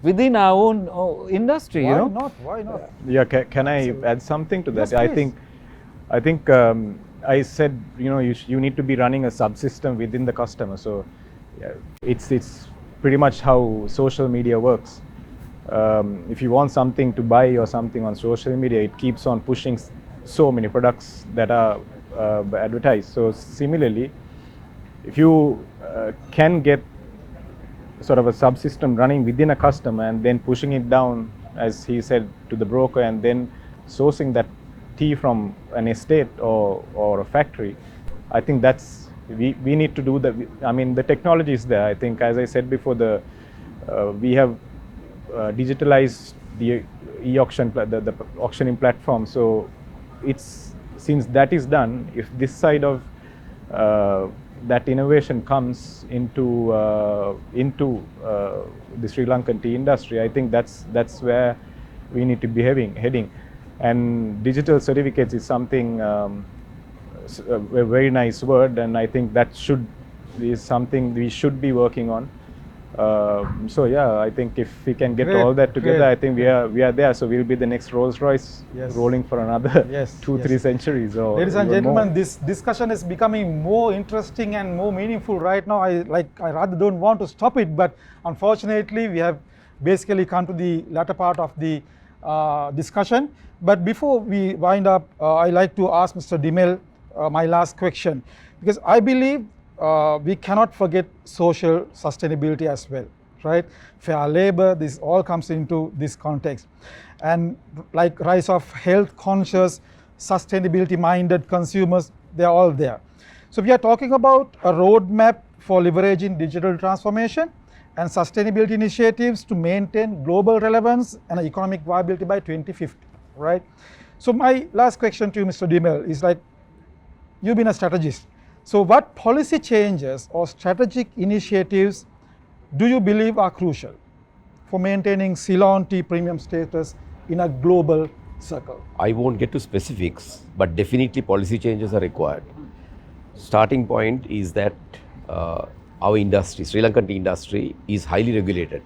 within our own industry. why not? Why not? Yeah, can I add something to that? Yes, I think I said, you need to be running a subsystem within the customer. So yeah, it's pretty much how social media works. If you want something to buy or something on social media, it keeps on pushing so many products that are advertised. So similarly, if you can get sort of a subsystem running within a customer and then pushing it down, as he said, to the broker, and then sourcing that tea from an estate or a factory, I think that's, we need to do that. I mean, the technology is there. I think, as I said before, we have digitalized the e-auction, the auctioning platform. So it's, since that is done, if this side of that innovation comes into the Sri Lankan tea industry, I think that's where we need to be heading. And digital certificates is something, a very nice word, and I think that is something we should be working on. So yeah, I think if we can get Great, all that together, great. I think we are there. So we'll be the next Rolls Royce, Yes. rolling for another Yes, 2-3 yes. centuries or Ladies and even gentlemen, more. this discussion is becoming more interesting and more meaningful right now. I rather don't want to stop it, but unfortunately, we have basically come to the latter part of the discussion. But before we wind up, I like to ask Mr. Dimel my last question, because I believe we cannot forget social sustainability as well, right? Fair labor, this all comes into this context. And like rise of health conscious, sustainability minded consumers, they're all there. So we are talking about a roadmap for leveraging digital transformation and sustainability initiatives to maintain global relevance and economic viability by 2050, right? So my last question to you, Mr. Dimel, is like, you've been a strategist. So what policy changes or strategic initiatives do you believe are crucial for maintaining Ceylon tea premium status in a global circle? I won't get to specifics, but definitely policy changes are required. Starting point is that our industry, Sri Lankan tea industry, is highly regulated.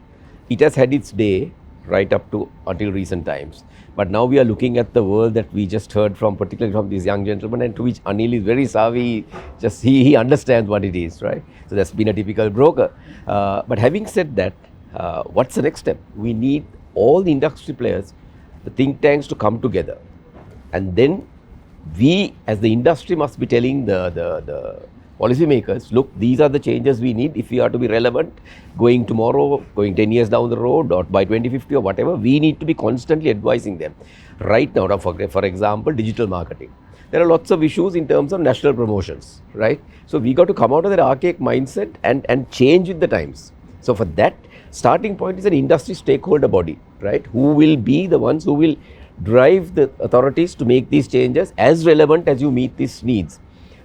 It has had its day right up to until recent times. But now we are looking at the world that we just heard from, particularly from this young gentleman, and to which Anil is very savvy. Just he understands what it is, right? So that's been a typical broker. But having said that, what's the next step? We need all the industry players, the think tanks, to come together, and then we as the industry must be telling the policymakers, look, these are the changes we need if we are to be relevant going tomorrow, going 10 years down the road, or by 2050 or whatever. We need to be constantly advising them. Right now, for example, digital marketing. There are lots of issues in terms of national promotions, right? So we got to come out of that archaic mindset and change with the times. So for that, starting point is an industry stakeholder body, right? Who will be the ones who will drive the authorities to make these changes as relevant as you meet these needs.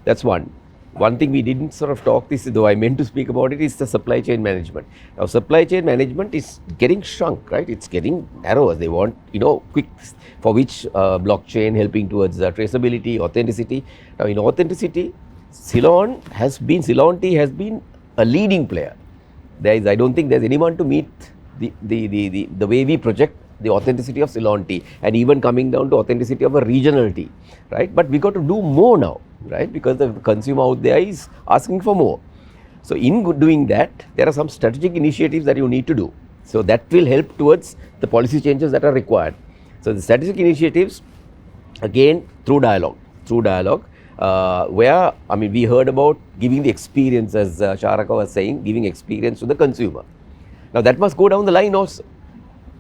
That's one. One thing we didn't sort of talk this, though I meant to speak about it, is the supply chain management. Now, supply chain management is getting shrunk, right? It's getting narrower. They want, quick, for which blockchain helping towards traceability, authenticity. Now, in authenticity, Ceylon Tea has been a leading player. I don't think there's anyone to meet the way we project the authenticity of Ceylon tea, and even coming down to authenticity of a regional tea, right? But we got to do more now, right? Because the consumer out there is asking for more. So in doing that, there are some strategic initiatives that you need to do. So that will help towards the policy changes that are required. So the strategic initiatives, again, through dialogue, where, we heard about giving the experience, as Sharaka was saying, giving experience to the consumer. Now that must go down the line also.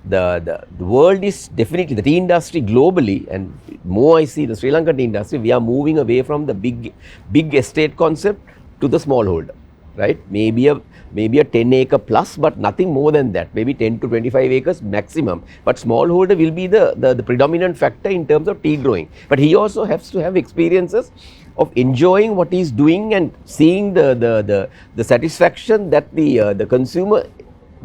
The world is definitely, the tea industry globally, and more I see the Sri Lankan tea industry, we are moving away from the big estate concept to the smallholder, right? Maybe a 10-acre plus, but nothing more than that. Maybe 10 to 25 acres maximum. But smallholder will be the predominant factor in terms of tea growing. But he also has to have experiences of enjoying what he's doing and seeing the satisfaction that the consumer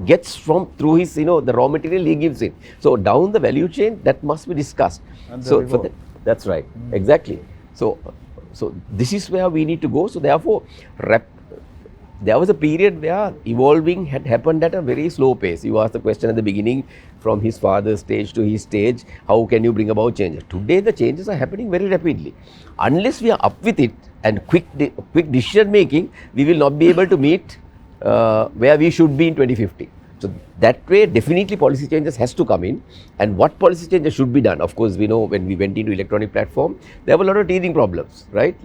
gets through his, the raw material he gives in. So down the value chain, that must be discussed. And So for that, that's right, exactly. So this is where we need to go. So therefore, there was a period where evolving had happened at a very slow pace. You asked the question at the beginning, from his father's stage to his stage, how can you bring about changes? Today the changes are happening very rapidly. Unless we are up with it and quick decision making, we will not be able to meet where we should be in 2050. So that way, definitely policy changes has to come in. And what policy changes should be done? Of course, we know when we went into electronic platform, there were a lot of teething problems, right?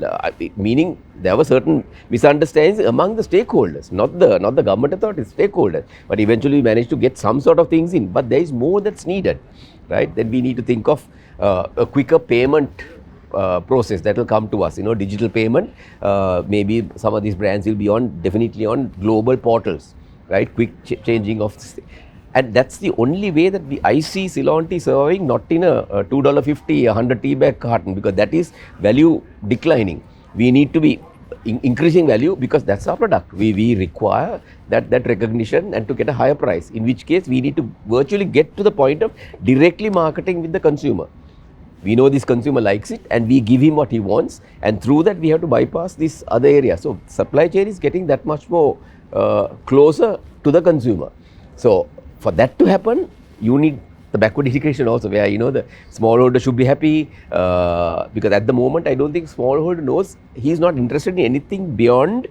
Meaning there were certain misunderstandings among the stakeholders, not the government authorities, stakeholders. But eventually we managed to get some sort of things in. But there is more that's needed, right? Then we need to think of a quicker payment process that will come to us, digital payment. Maybe some of these brands will be definitely on global portals, right? Quick changing of this thing. And that's the only way that I see Ceylon tea surviving, not in a $2.50, 100 tea bag carton, because that is value declining. We need to be increasing value because that's our product. We require that recognition and to get a higher price, in which case we need to virtually get to the point of directly marketing with the consumer. We know this consumer likes it and we give him what he wants, and through that we have to bypass this other area. So supply chain is getting that much more closer to the consumer. So for that to happen, you need the backward integration also, where the smallholder should be happy, because at the moment I don't think smallholder knows, he's not interested in anything beyond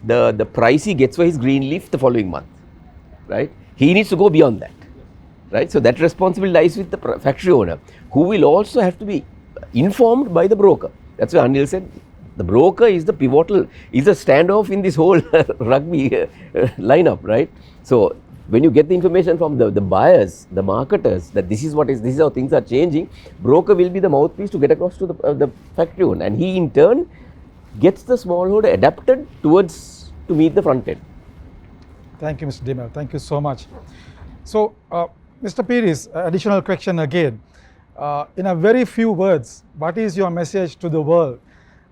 the price he gets for his green leaf the following month, right? He needs to go beyond that, right? So that responsibility lies with the factory owner, who will also have to be informed by the broker. That's why Anil said the broker is the pivotal, is a standoff in this whole rugby lineup, right? So when you get the information from the buyers, the marketers, that this is how things are changing, broker will be the mouthpiece to get across to the factory owner, and he in turn gets the smallholder adapted towards to meet the front end. Thank you, Mr. Dimel. Thank you so much. So, Mr. Pires, additional question again. In a very few words, what is your message to the world?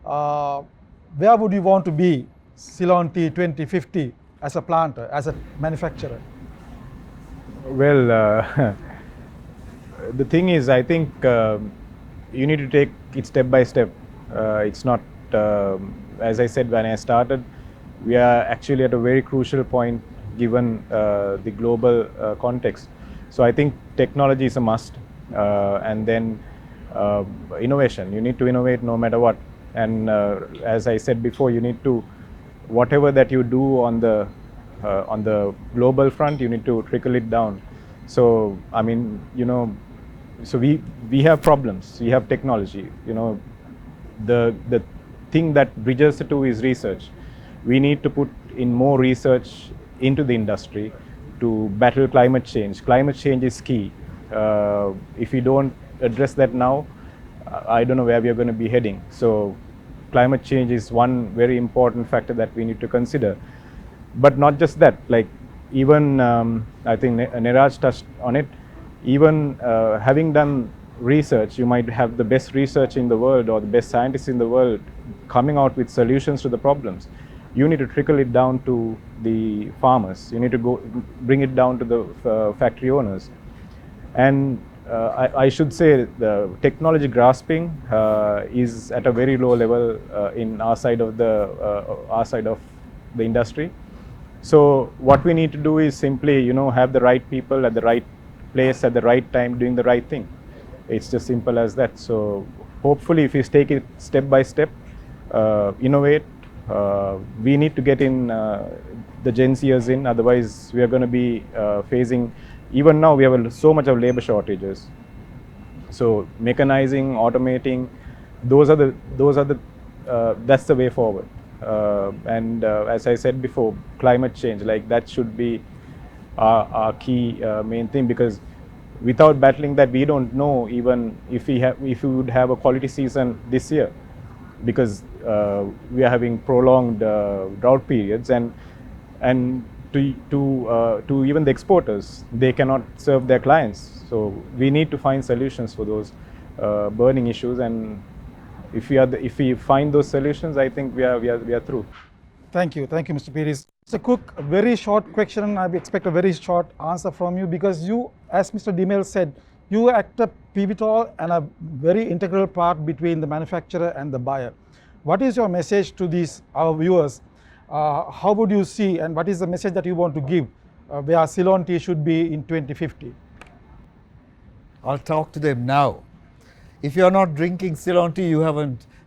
Where would you want to be, Ceylon Tea 2050, as a planter, as a manufacturer? Well, the thing is, I think you need to take it step by step. It's not, as I said when I started, we are actually at a very crucial point given the global context. So I think technology is a must, and then innovation. You need to innovate no matter what. And as I said before, you need to, whatever that you do on the global front, you need to trickle it down. So I mean, so we have problems, we have technology, the thing that bridges the two is research. We need to put in more research into the industry to battle climate change. Climate change is key. If we don't address that now, I don't know where we are going to be heading. So climate change is one very important factor that we need to consider. But not just that, like even I think Niraj touched on it, even having done research, you might have the best research in the world or the best scientists in the world coming out with solutions to the problems. You need to trickle it down to the farmers. You need to go bring it down to the factory owners. And I should say the technology grasping is at a very low level in our side of the industry. So what we need to do is simply, have the right people at the right place at the right time doing the right thing. It's just simple as that. So hopefully, if we take it step by step, innovate. We need to get in the Gen Zers in, otherwise we are going to be facing, even now we have so much of labor shortages. So mechanizing, automating, that's the way forward. And as I said before, climate change, like that should be our key main thing, because without battling that, we don't know even if we would have a quality season this year, because we are having prolonged drought periods, and to even the exporters, they cannot serve their clients. So we need to find solutions for those burning issues, and if we find those solutions, I think we are through. Thank you, Mr. Pires. Mr. Cook, a very short question. I expect a very short answer from you, because you, as Mr. Dimel said, you act a pivotal and a very integral part between the manufacturer and the buyer. What is your message to our viewers? How would you see, and what is the message that you want to give where Ceylon Tea should be in 2050? I'll talk to them now. If you're not drinking Ceylon Tea,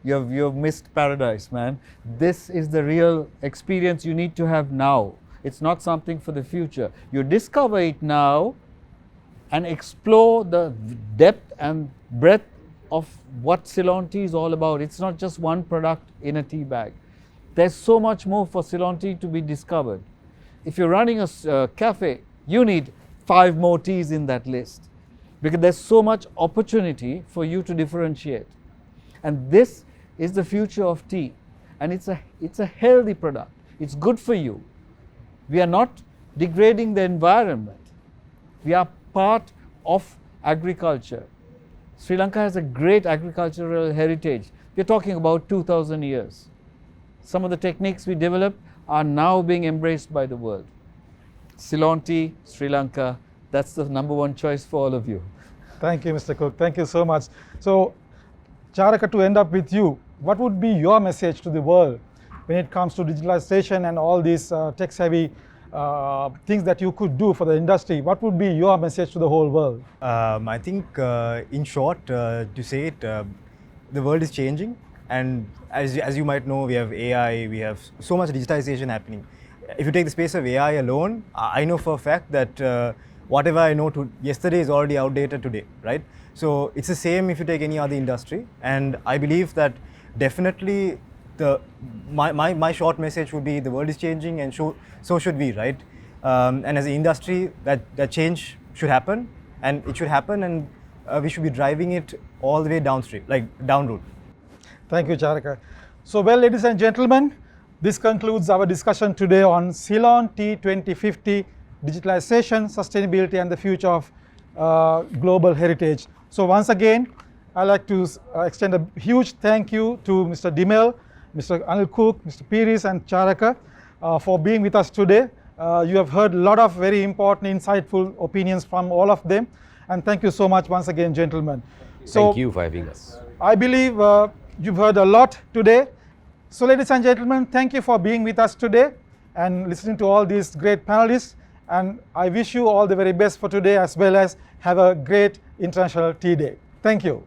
you've missed paradise, man. This is the real experience you need to have now. It's not something for the future. You discover it now and explore the depth and breadth of what Ceylon Tea is all about. It's not just one product in a tea bag. There's so much more for Ceylon Tea to be discovered. If you're running a cafe, you need 5 more teas in that list, because there's so much opportunity for you to differentiate. And this is the future of tea, and it's a healthy product. It's good for you. We are not degrading the environment. We are part of agriculture. Sri Lanka has a great agricultural heritage. We're talking about 2,000 years. Some of the techniques we developed are now being embraced by the world. Ceylon Tea, Sri Lanka, that's the #1 choice for all of you. Thank you, Mr. Cook. Thank you so much. So, Charaka, to end up with you, what would be your message to the world when it comes to digitalization and all these tech-savvy things that you could do for the industry? What would be your message to the whole world? I think, in short, to say it, the world is changing, and as you might know, we have AI, we have so much digitization happening. If you take the space of AI alone, I know for a fact that whatever I know yesterday is already outdated today, right? So it's the same if you take any other industry, and I believe that definitely my short message would be the world is changing, and so should we, right? And as an industry, that change should happen, and it should happen, and we should be driving it all the way downstream, like down route. Thank you, Charaka. So, well, ladies and gentlemen, this concludes our discussion today on Ceylon Tea 2050, digitalization, sustainability, and the future of global heritage. So, once again, I'd like to extend a huge thank you to Mr. Dimel, Mr. Anil Cook, Mr. Piris, and Charaka for being with us today. You have heard a lot of very important, insightful opinions from all of them. And thank you so much once again, gentlemen. So, Thank you for having us. I believe you've heard a lot today. So, ladies and gentlemen, thank you for being with us today and listening to all these great panelists. And I wish you all the very best for today, as well as have a great International Tea Day. Thank you.